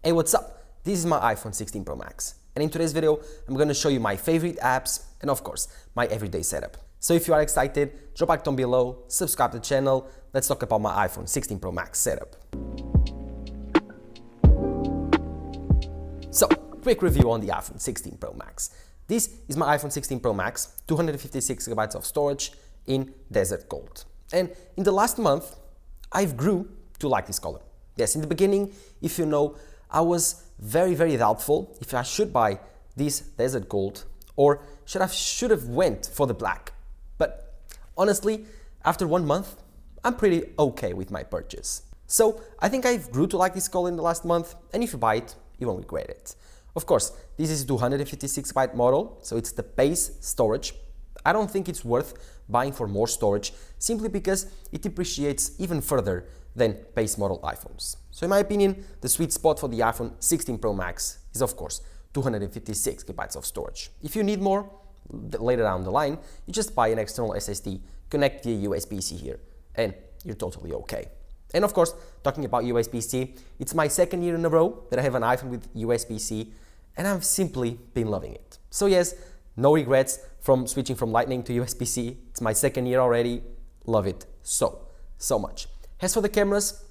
Hey, what's up? This is my iPhone 16 Pro Max, and in today's video, I'm going to show you my favorite apps and of course, my everyday setup. So if you are excited, drop a like down below, subscribe to the channel, let's talk about my iPhone 16 Pro Max setup. So, quick review on the iPhone 16 Pro Max. This is my iPhone 16 Pro Max, 256GB of storage in Desert Gold. And in the last month, I've grew to like this color. Yes, in the beginning, if you know, I was very doubtful if I should buy this Desert Gold or should have went for the black. But honestly, after 1 month, I'm pretty okay with my purchase. So I think I've grew to like this color in the last month, and if you buy it, you won't regret it. Of course, this is 256GB model, so it's the base storage. I don't think it's worth buying for more storage simply because it depreciates even further than base model iPhones. So in my opinion, the sweet spot for the iPhone 16 Pro Max is of course 256GB of storage. If you need more later down the line, you just buy an external SSD, connect via USB-C here, and you're totally okay. And of course, talking about USB-C, it's my second year in a row that I have an iPhone with USB-C, and I've simply been loving it. So yes, no regrets from switching from Lightning to USB-C. It's my second year already. Love it so much. As for the cameras,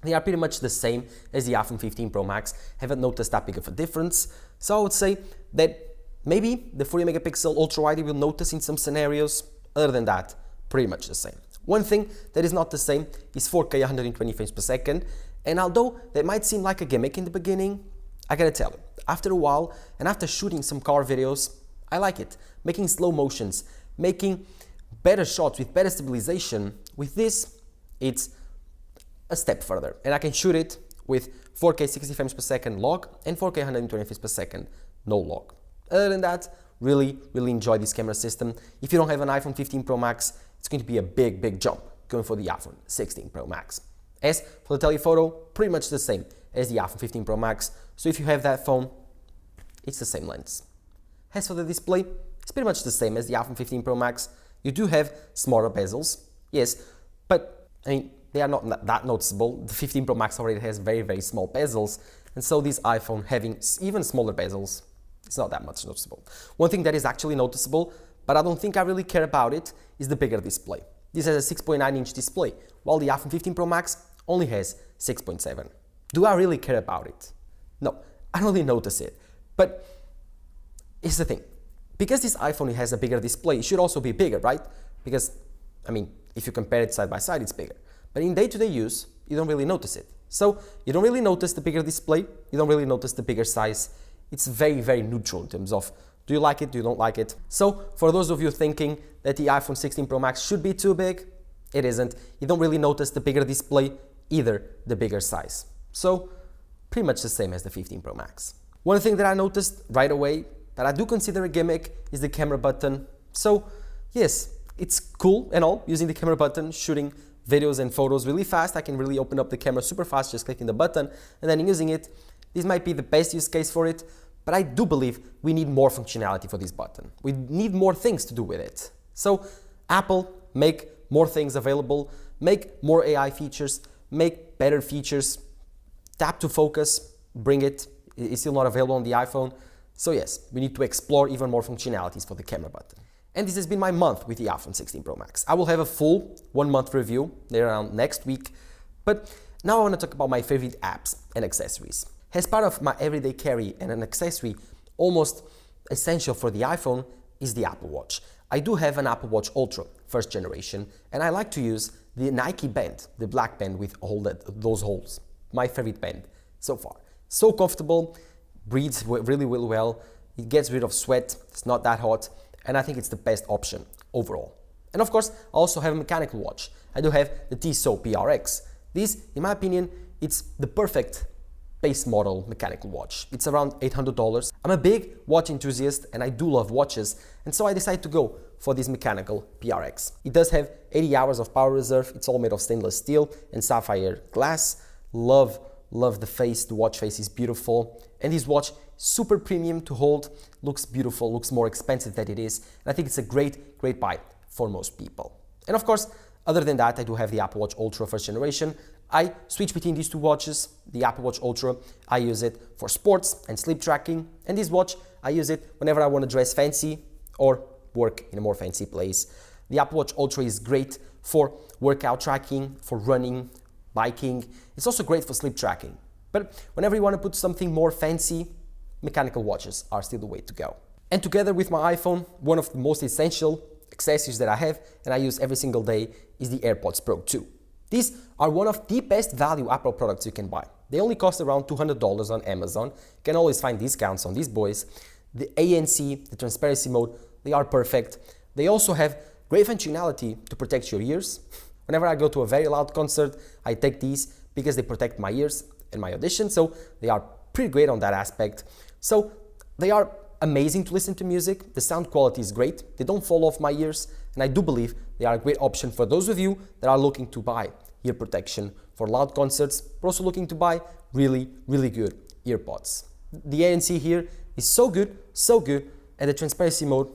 they are pretty much the same as the iPhone 15 Pro Max. Haven't noticed that big of a difference. So I would say that maybe the 40 megapixel ultra wide you will notice in some scenarios. Other than that, pretty much the same. One thing that is not the same is 4K 120 frames per second. And although that might seem like a gimmick in the beginning, I gotta tell you, after a while and after shooting some car videos, I like it. Making slow motions, making better shots with better stabilization. With this, it's a step further, and I can shoot it with 4K 60 frames per second log and 4K 120 frames per second no log. Other than that, really enjoy this camera system. If you don't have an iPhone 15 Pro Max, it's going to be a big jump going for the iPhone 16 Pro Max. As for the telephoto, pretty much the same as the iPhone 15 Pro Max. So if you have that phone, it's the same lens. As for the display, it's pretty much the same as the iPhone 15 Pro Max. You do have smaller bezels, yes, but I mean, they are not that noticeable. The 15 Pro Max already has very small bezels, and so this iPhone having even smaller bezels, it's not that much noticeable. One thing that is actually noticeable, but I don't think I really care about it, is the bigger display. This has a 6.9-inch display, while the iPhone 15 Pro Max only has 6.7. Do I really care about it? No, I don't really notice it. But here's the thing. Because this iPhone has a bigger display, it should also be bigger, right? Because, I mean, if you compare it side by side, it's bigger. But in day-to-day use, you don't really notice it. So you don't really notice the bigger display, you don't really notice the bigger size. It's very neutral in terms of do you like it, do you don't like it. So for those of you thinking that the iPhone 16 Pro Max should be too big, it isn't. You don't really notice the bigger display, either the bigger size. So pretty much the same as the 15 Pro Max. One thing that I noticed right away that I do consider a gimmick is the camera button. So yes, it's cool and all, using the camera button, shooting videos and photos really fast. I can really open up the camera super fast just clicking the button and then using it. This might be the best use case for it, but I do believe we need more functionality for this button. We need more things to do with it. So Apple, make more things available, make more AI features, make better features, tap to focus, bring it. It's still not available on the iPhone. So yes, we need to explore even more functionalities for the camera button. And this has been my month with the iPhone 16 Pro Max. I will have a full 1 month review there around next week. But now I want to talk about my favorite apps and accessories. As part of my everyday carry and an accessory almost essential for the iPhone is the Apple Watch. I do have an Apple Watch Ultra, first generation, and I like to use the Nike band, the black band with all those holes. My favorite band so far. So comfortable, breathes really well, it gets rid of sweat, it's not that hot, and I think it's the best option overall. And of course, I also have a mechanical watch. I do have the Tissot PRX. This, in my opinion, it's the perfect base model mechanical watch. It's around $800. I'm a big watch enthusiast and I do love watches, and so I decided to go for this mechanical PRX. It does have 80 hours of power reserve. It's all made of stainless steel and sapphire glass. Love the face, the watch face is beautiful, and this watch super premium to hold, looks beautiful, looks more expensive than it is, and I think it's a great buy for most people. And of course, other than that, I do have the Apple Watch Ultra first generation. I switch between these two watches. The Apple Watch Ultra, I use it for sports and sleep tracking, and this watch, I use it whenever I want to dress fancy or work in a more fancy place. The Apple Watch Ultra is great for workout tracking, for running, biking. It's also great for sleep tracking. But whenever you want to put something more fancy, mechanical watches are still the way to go. And together with my iPhone, one of the most essential accessories that I have and I use every single day is the AirPods Pro 2. These are one of the best value Apple products you can buy. They only cost around $200 on Amazon. You can always find discounts on these boys. The ANC, the transparency mode, they are perfect. They also have great functionality to protect your ears. Whenever I go to a very loud concert, I take these because they protect my ears and my audition, so they are pretty great on that aspect. So they are amazing to listen to music. The sound quality is great. They don't fall off my ears, and I do believe they are a great option for those of you that are looking to buy ear protection for loud concerts, but also looking to buy really, really good earpods. The ANC here is so good, and the transparency mode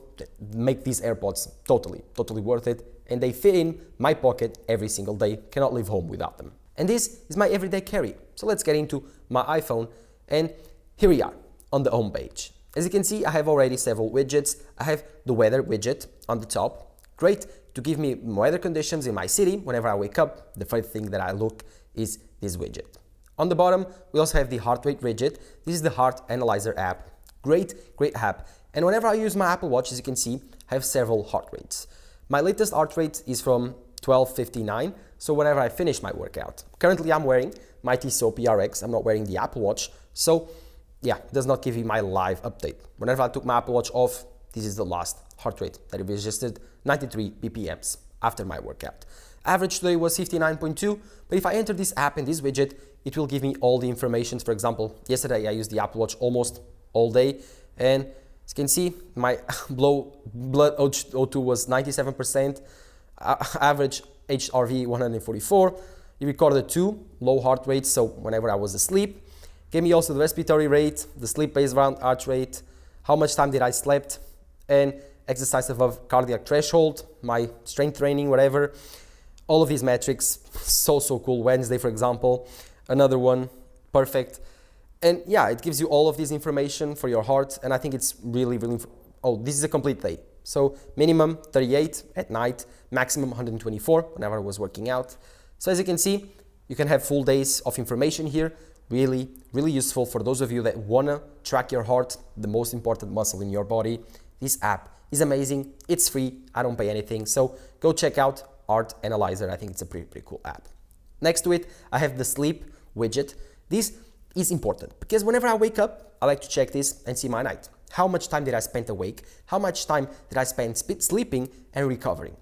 make these AirPods totally worth it, and they fit in my pocket every single day. Cannot leave home without them. And this is my everyday carry. So let's get into my iPhone, and here we are on the home page. As you can see, I have already several widgets. I have the weather widget on the top. Great to give me weather conditions in my city. Whenever I wake up, the first thing that I look is this widget. On the bottom, we also have the heart rate widget. This is the heart analyzer app. Great app. And whenever I use my Apple Watch, as you can see, I have several heart rates. My latest heart rate is from 12:59, so whenever I finish my workout. Currently, I'm wearing my Tissot PRX. I'm not wearing the Apple Watch, so yeah, it does not give you my live update. Whenever I took my Apple Watch off, this is the last heart rate that it registered, 93 BPMs after my workout. Average today was 59.2, but if I enter this app in this widget, it will give me all the information. For example, yesterday I used the Apple Watch almost all day, and as you can see, my blood O2 was 97%, average HRV 144. It recorded 2 low heart rates, so whenever I was asleep. Gave me also the respiratory rate, the sleep-based round heart rate, how much time did I slept, and exercise above cardiac threshold, my strength training, whatever. All of these metrics, so cool. Wednesday, for example, another one, perfect. And yeah, it gives you all of this information for your heart, and I think it's really, oh, this is a complete day. So minimum 38 at night, maximum 124 whenever I was working out. So as you can see, you can have full days of information here. Really useful for those of you that wanna track your heart, the most important muscle in your body. This app is amazing. It's free. I don't pay anything. So go check out Heart Analyzer. I think it's a pretty cool app. Next to it, I have the sleep widget. This is important because whenever I wake up, I like to check this and see my night. How much time did I spend awake? How much time did I spend sleeping and recovering?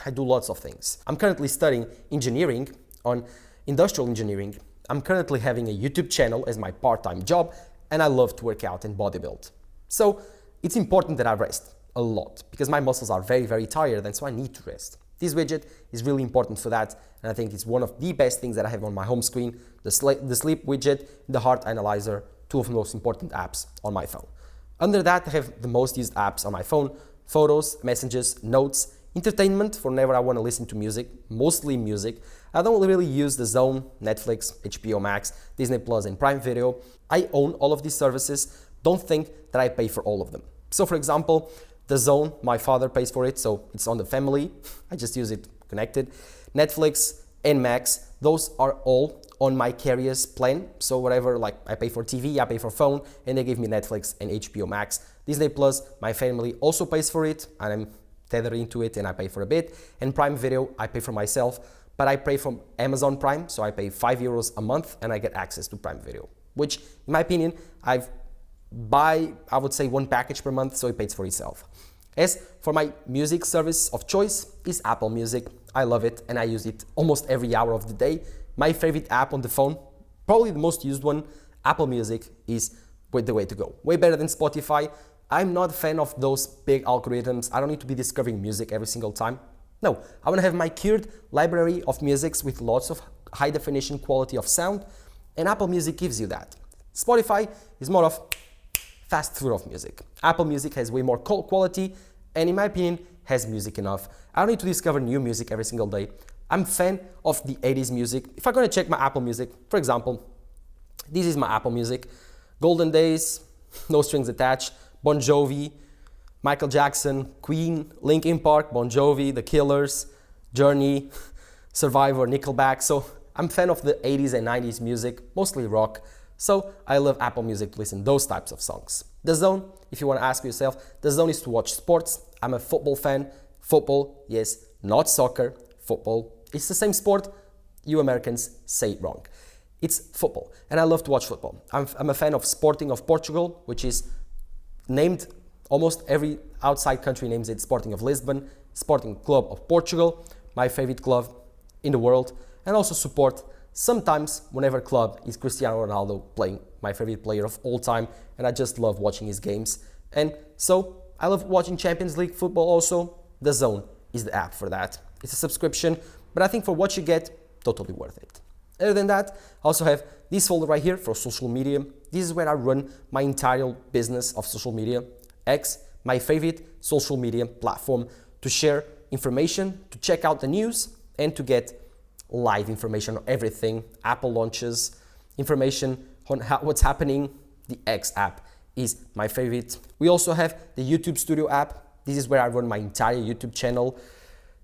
I do lots of things. I'm currently studying engineering on industrial engineering. I'm currently having a YouTube channel as my part-time job, and I love to work out and bodybuild. So it's important that I rest a lot because my muscles are very tired, and so I need to rest. This widget is really important for that, and I think it's one of the best things that I have on my home screen. The sleep widget, the heart analyzer, 2 of the most important apps on my phone. Under that, I have the most used apps on my phone: photos, messages, notes, entertainment for whenever I want to listen to music, mostly music. I don't really use the Zone, Netflix, HBO Max, Disney Plus, and Prime Video. I own all of these services. Don't think that I pay for all of them. So for example, the Zone, my father pays for it, so it's on the family. I just use it connected. Netflix and Max, those are all on my carrier's plan. So whatever, like I pay for TV, I pay for phone, and they give me Netflix and HBO Max. Disney Plus, my family also pays for it, and I'm tethered into it and I pay for a bit. And Prime Video, I pay for myself, but I pay from Amazon Prime, so I pay €5 a month and I get access to Prime Video, which in my opinion, I would say 1 package per month, so it pays for itself. As for my music service of choice is Apple Music. I love it and I use it almost every hour of the day. My favorite app on the phone, probably the most used one, Apple Music, is the way to go. Way better than Spotify. I'm not a fan of those big algorithms. I don't need to be discovering music every single time. No, I want to have my cured library of musics with lots of high definition quality of sound, and Apple Music gives you that. Spotify is more of fast food of music. Apple Music has way more quality and in my opinion has music enough. I don't need to discover new music every single day. I'm a fan of the 80s music. If I'm gonna check my Apple Music, for example, this is my Apple Music. Golden Days, No Strings Attached, Bon Jovi, Michael Jackson, Queen, Linkin Park, Bon Jovi, The Killers, Journey, Survivor, Nickelback. So I'm a fan of the 80s and 90s music, mostly rock. So I love Apple Music to listen to those types of songs. The Zone, if you want to ask yourself, The Zone is to watch sports. I'm a football fan. Football, yes, not soccer, football. It's the same sport. You Americans say it wrong. It's football, and I love to watch football. I'm a fan of Sporting of Portugal, which is named, almost every outside country names it Sporting of Lisbon, Sporting Club of Portugal, my favorite club in the world, and also support sometimes whenever club is Cristiano Ronaldo playing, my favorite player of all time, and I just love watching his games. And so I love watching Champions League football also. The Zone is the app for that. It's a subscription, but I think for what you get, totally worth it. Other than that, I also have this folder right here for social media. This is where I run my entire business of social media. X, my favorite social media platform to share information, to check out the news, and to get live information on everything. Apple launches, information on what's happening. The X app is my favorite. We also have the YouTube Studio app. This is where I run my entire YouTube channel.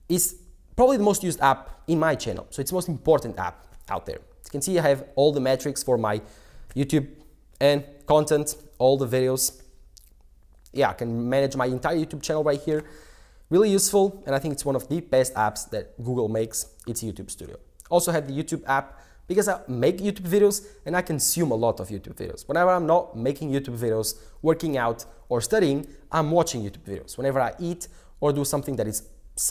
It's probably the most used app in my channel, so it's the most important app out there. As you can see, I have all the metrics for my YouTube and content, all the videos. Yeah, I can manage my entire YouTube channel right here. Really useful, and I think it's one of the best apps that Google makes. It's YouTube Studio. Also have the YouTube app because I make YouTube videos and I consume a lot of YouTube videos. Whenever I'm not making YouTube videos, working out or studying, I'm watching YouTube videos. Whenever I eat or do something that is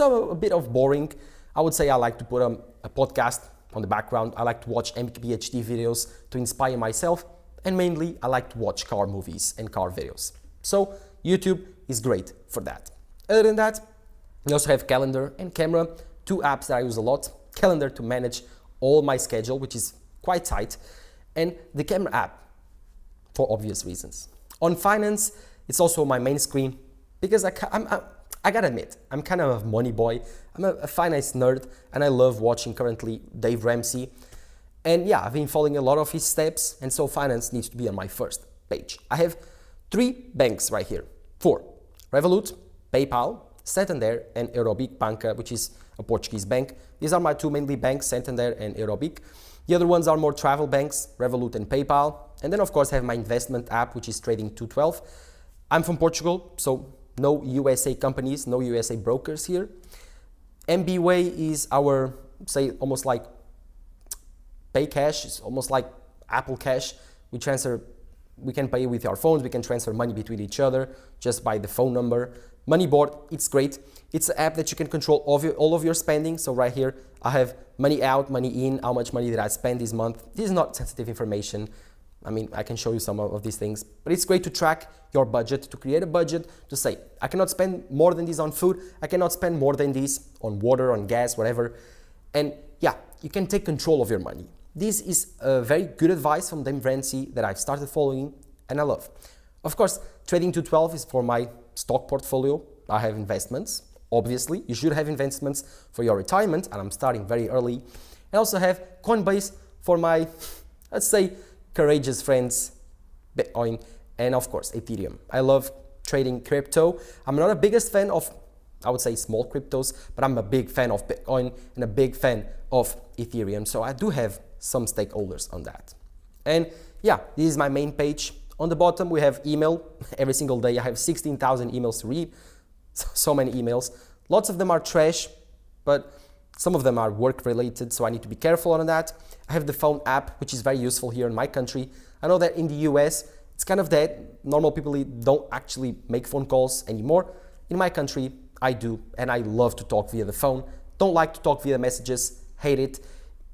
a bit of boring, I would say I like to put a podcast on the background. I like to watch MKBHD videos to inspire myself, and mainly I like to watch car movies and car videos. So YouTube is great for that. Other than that, we also have Calendar and Camera, two apps that I use a lot. Calendar to manage all my schedule, which is quite tight, and the Camera app for obvious reasons. On finance, it's also my main screen because I gotta admit, I'm kind of a money boy. I'm a finance nerd, and I love watching currently Dave Ramsey. And yeah, I've been following a lot of his steps, and so finance needs to be on my first page. I have 3 banks right here. 4, Revolut, PayPal, Santander, and Eurobic Banca, which is a Portuguese bank. These are my 2 mainly banks, Santander and Eurobic. The other ones are more travel banks, Revolut and PayPal. And then of course I have my investment app, which is Trading 212. I'm from Portugal, so no USA companies, no USA brokers here. MBWay is our, say, almost like Pay Cash. It's almost like Apple Cash. We can pay with our phones, we can transfer money between each other just by the phone number. Moneyboard, it's great. It's an app that you can control all of your spending. So right here, I have money out, money in, how much money did I spend this month. This is not sensitive information. I mean, I can show you some of these things, but it's great to track your budget, to create a budget, to say, I cannot spend more than this on food, I cannot spend more than this on water, on gas, whatever. And yeah, you can take control of your money. This is a very good advice from Dave Ramsey that I've started following and I love. Of course, Trading 212 is for my stock portfolio. I have investments. Obviously, you should have investments for your retirement, and I'm starting very early. I also have Coinbase for my, let's say, courageous friends, Bitcoin, and of course, Ethereum. I love trading crypto. I'm not a biggest fan of, I would say, small cryptos, but I'm a big fan of Bitcoin and a big fan of Ethereum. So I do have some stakeholders on that. And yeah, this is my main page. On the bottom, we have email. Every single day, I have 16,000 emails to read. So many emails. Lots of them are trash, but some of them are work related, so I need to be careful on that. I have the phone app, which is very useful here in my country. I know that in the US, it's kind of dead. Normal people don't actually make phone calls anymore. In my country, I do, and I love to talk via the phone. Don't like to talk via messages, hate it.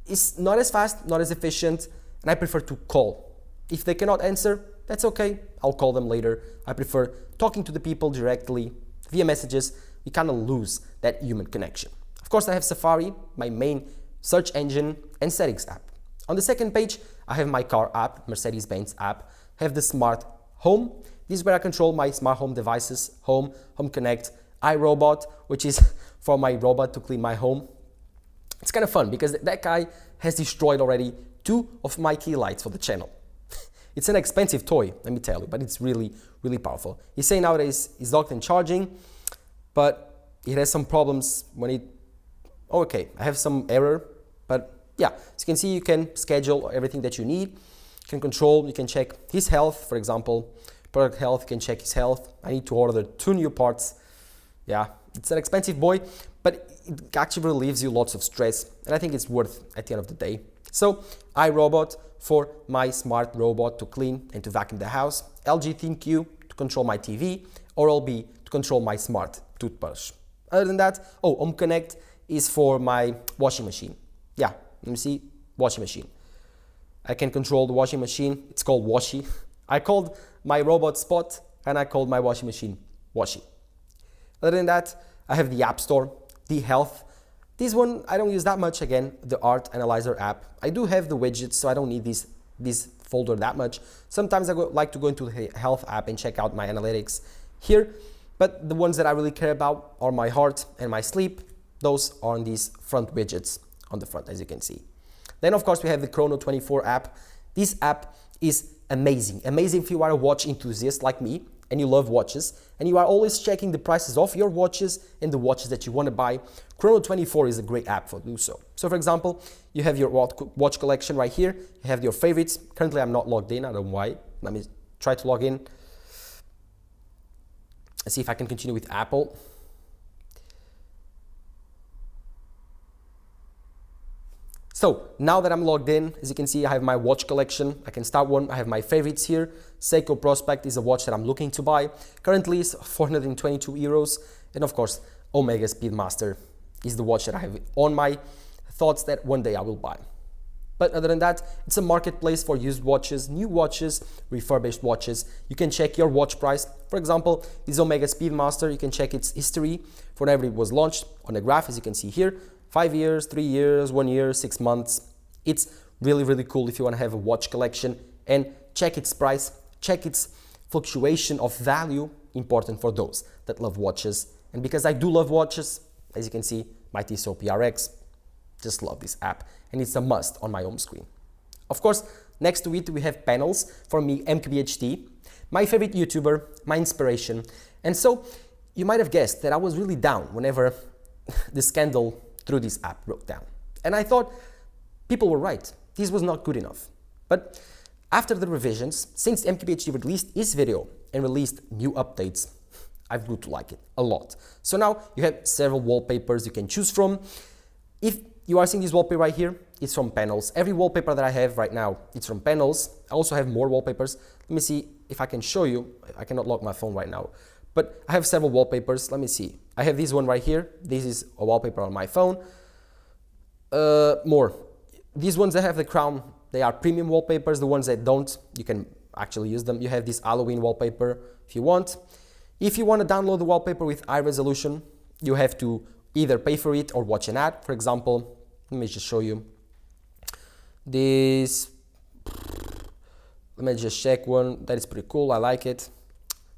It's not as fast, not as efficient, and I prefer to call. If they cannot answer, that's okay, I'll call them later. I prefer talking to the people directly via messages. You kind of lose that human connection. Of course, I have Safari, my main search engine, and settings app. On the second page, I have my car app, Mercedes-Benz app. I have the smart home. This is where I control my smart home devices, Home Connect, iRobot, which is for my robot to clean my home. It's kind of fun because that guy has destroyed already 2 of my key lights for the channel. It's an expensive toy, let me tell you, but it's really, really powerful. He's saying nowadays it's locked in charging, but it has some problems when it... Okay, I have some error, but yeah, as you can see, you can schedule everything that you need. You can control, you can check his health, for example, product health, you can check his health. I need to order 2 new parts. Yeah, it's an expensive boy, but it actually relieves you lots of stress, and I think it's worth at the end of the day. So, iRobot for my smart robot to clean and to vacuum the house, LG ThinQ to control my TV, Oral-B to control my smart toothbrush. Other than that, Home Connect is for my washing machine. Yeah, let me see, washing machine. I can control the washing machine, it's called Washy. I called my robot Spot and I called my washing machine Washy. Other than that, I have the App Store, the Health. This one I don't use that much, again, the Art Analyzer app. I do have the widgets, so I don't need this folder that much. Sometimes I like to go into the Health app and check out my analytics here, but the ones that I really care about are my heart and my sleep. Those are on these front widgets on the front, as you can see. Then, of course, we have the Chrono24 app. This app is amazing. Amazing if you are a watch enthusiast like me and you love watches and you are always checking the prices of your watches and the watches that you want to buy. Chrono24 is a great app for do so. So, for example, you have your watch collection right here. You have your favorites. Currently, I'm not logged in. I don't know why. Let me try to log in. Let's see if I can continue with Apple. So now that I'm logged in, as you can see, I have my watch collection. I can start one. I have my favorites here. Seiko Prospect is a watch that I'm looking to buy. Currently it's 422 euros. And of course, Omega Speedmaster is the watch that I have on my thoughts that one day I will buy. But other than that, it's a marketplace for used watches, new watches, refurbished watches. You can check your watch price. For example, this Omega Speedmaster, you can check its history for whenever it was launched on the graph, as you can see here. 5 years, 3 years, 1 year, 6 months. It's really, really cool if you want to have a watch collection and check its price, check its fluctuation of value, important for those that love watches. And because I do love watches, as you can see, my Tissot PRX, just love this app and it's a must on my home screen. Of course, next to it, we have panels for me, MKBHD, my favorite YouTuber, my inspiration. And so you might have guessed that I was really down whenever the scandal through this app broke down. And I thought people were right. This was not good enough. But after the revisions, since MKBHD released his video and released new updates, I've grew to like it a lot. So now you have several wallpapers you can choose from. If you are seeing this wallpaper right here, it's from panels. Every wallpaper that I have right now, it's from panels. I also have more wallpapers. Let me see if I can show you. I cannot lock my phone right now. But I have several wallpapers. Let me see. I have this one right here. This is a wallpaper on my phone. More. These ones that have the crown, they are premium wallpapers. The ones that don't, you can actually use them. You have this Halloween wallpaper if you want. If you want to download the wallpaper with high resolution, you have to either pay for it or watch an ad. For example, let me just show you. This, let me just check one. That is pretty cool. I like it.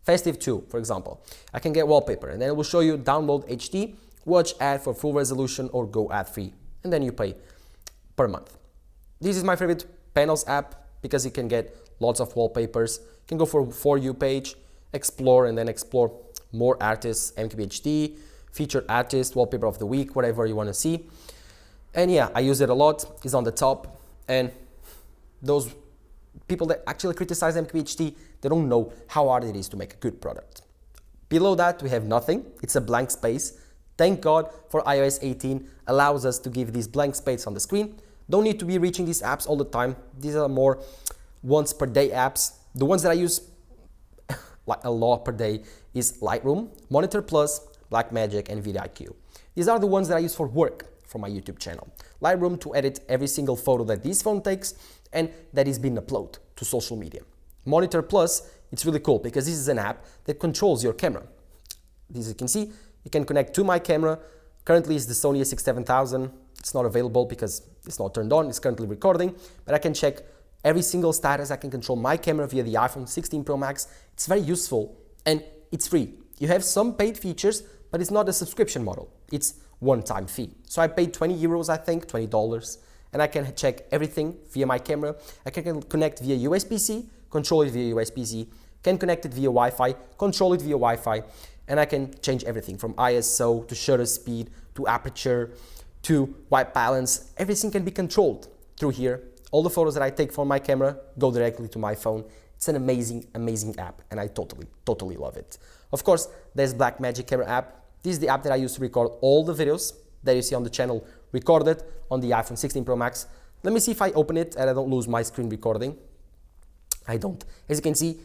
Festive 2, for example. I can get wallpaper and then it will show you download HD, watch ad for full resolution or go ad free. And then you pay per month. This is my favorite panels app because you can get lots of wallpapers. You can go for you page, explore and then explore more artists, MKBHD, featured artist, wallpaper of the week, whatever you want to see. And yeah, I use it a lot. It's on the top. And those people that actually criticize MKBHD, they don't know how hard it is to make a good product. Below that, we have nothing. It's a blank space. Thank God for iOS 18 allows us to give this blank space on the screen. Don't need to be reaching these apps all the time. These are more once per day apps. The ones that I use like a lot per day is Lightroom, Monitor Plus, Blackmagic, and vidIQ. These are the ones that I use for work for my YouTube channel. Lightroom to edit every single photo that this phone takes and that is being uploaded to social media. Monitor Plus, it's really cool because this is an app that controls your camera. As you can see, you can connect to my camera. Currently it's the Sony a6-7000. It's not available because it's not turned on. It's currently recording, but I can check every single status. I can control my camera via the iPhone 16 Pro Max. It's very useful and it's free. You have some paid features, but it's not a subscription model. It's one-time fee. So I paid 20 euros, I think, $20, and I can check everything via my camera. I can connect via USB-C, control it via USB-C, can connect it via Wi-Fi, control it via Wi-Fi, and I can change everything from ISO to shutter speed to aperture to white balance. Everything can be controlled through here. All the photos that I take from my camera go directly to my phone. It's an amazing, amazing app, and I totally love it. Of course, there's Blackmagic Camera app. This is the app that I use to record all the videos that you see on the channel recorded on the iPhone 16 Pro Max. Let me see if I open it and I don't lose my screen recording. I don't. As you can see,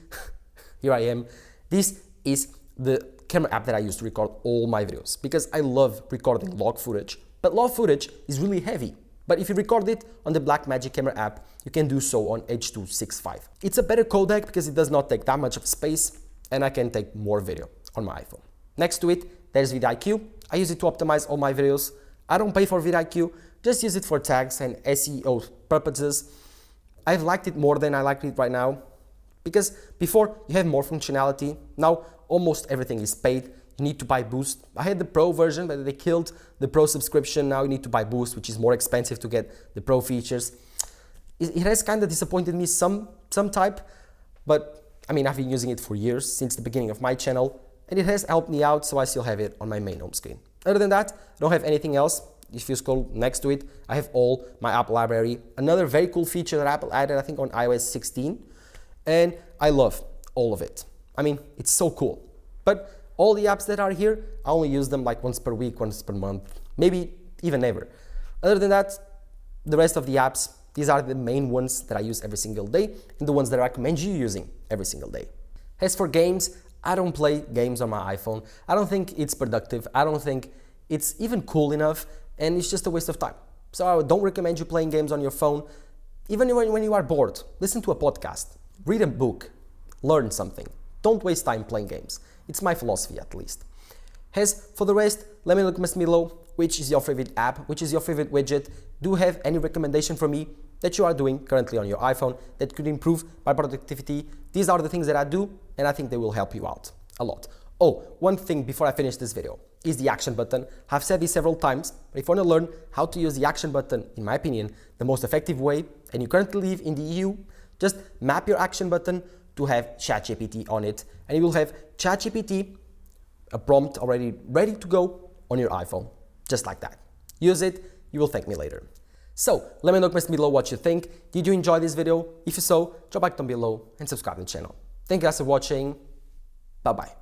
here I am. This is the camera app that I use to record all my videos because I love recording log footage, but log footage is really heavy. But if you record it on the Blackmagic Camera app, you can do so on H.265. It's a better codec because it does not take that much of space and I can take more video on my iPhone. Next to it, there's vidIQ. I use it to optimize all my videos. I don't pay for vidIQ, just use it for tags and SEO purposes. I've liked it more than I like it right now because before you have more functionality. Now almost everything is paid. You need to buy Boost. I had the Pro version, but they killed the Pro subscription. Now you need to buy Boost, which is more expensive to get the Pro features. It has kind of disappointed me some type, but I mean, I've been using it for years, since the beginning of my channel, and it has helped me out, so I still have it on my main home screen. Other than that, I don't have anything else. If you scroll next to it, I have all my app library. Another very cool feature that Apple added, I think, on iOS 16, and I love all of it. I mean, it's so cool. But all the apps that are here, I only use them like once per week, once per month, maybe even never. Other than that, the rest of the apps, these are the main ones that I use every single day and the ones that I recommend you using every single day. As for games, I don't play games on my iPhone. I don't think it's productive. I don't think it's even cool enough, and it's just a waste of time. So I don't recommend you playing games on your phone. Even when you are bored, listen to a podcast, read a book, learn something. Don't waste time playing games. It's my philosophy, at least. As for the rest, let me know in the comments below which is your favorite app, which is your favorite widget. Do you have any recommendation for me that you are doing currently on your iPhone that could improve my productivity? These are the things that I do, and I think they will help you out a lot. Oh, one thing before I finish this video is the action button. I've said this several times, but if you want to learn how to use the action button, in my opinion, the most effective way, and you currently live in the EU, just map your action button to have ChatGPT on it, and you will have ChatGPT, a prompt already ready to go on your iPhone, just like that. Use it, you will thank me later. So, let me know in the comments below what you think. Did you enjoy this video? If so, drop a like down below and subscribe to the channel. Thank you guys for watching. Bye bye.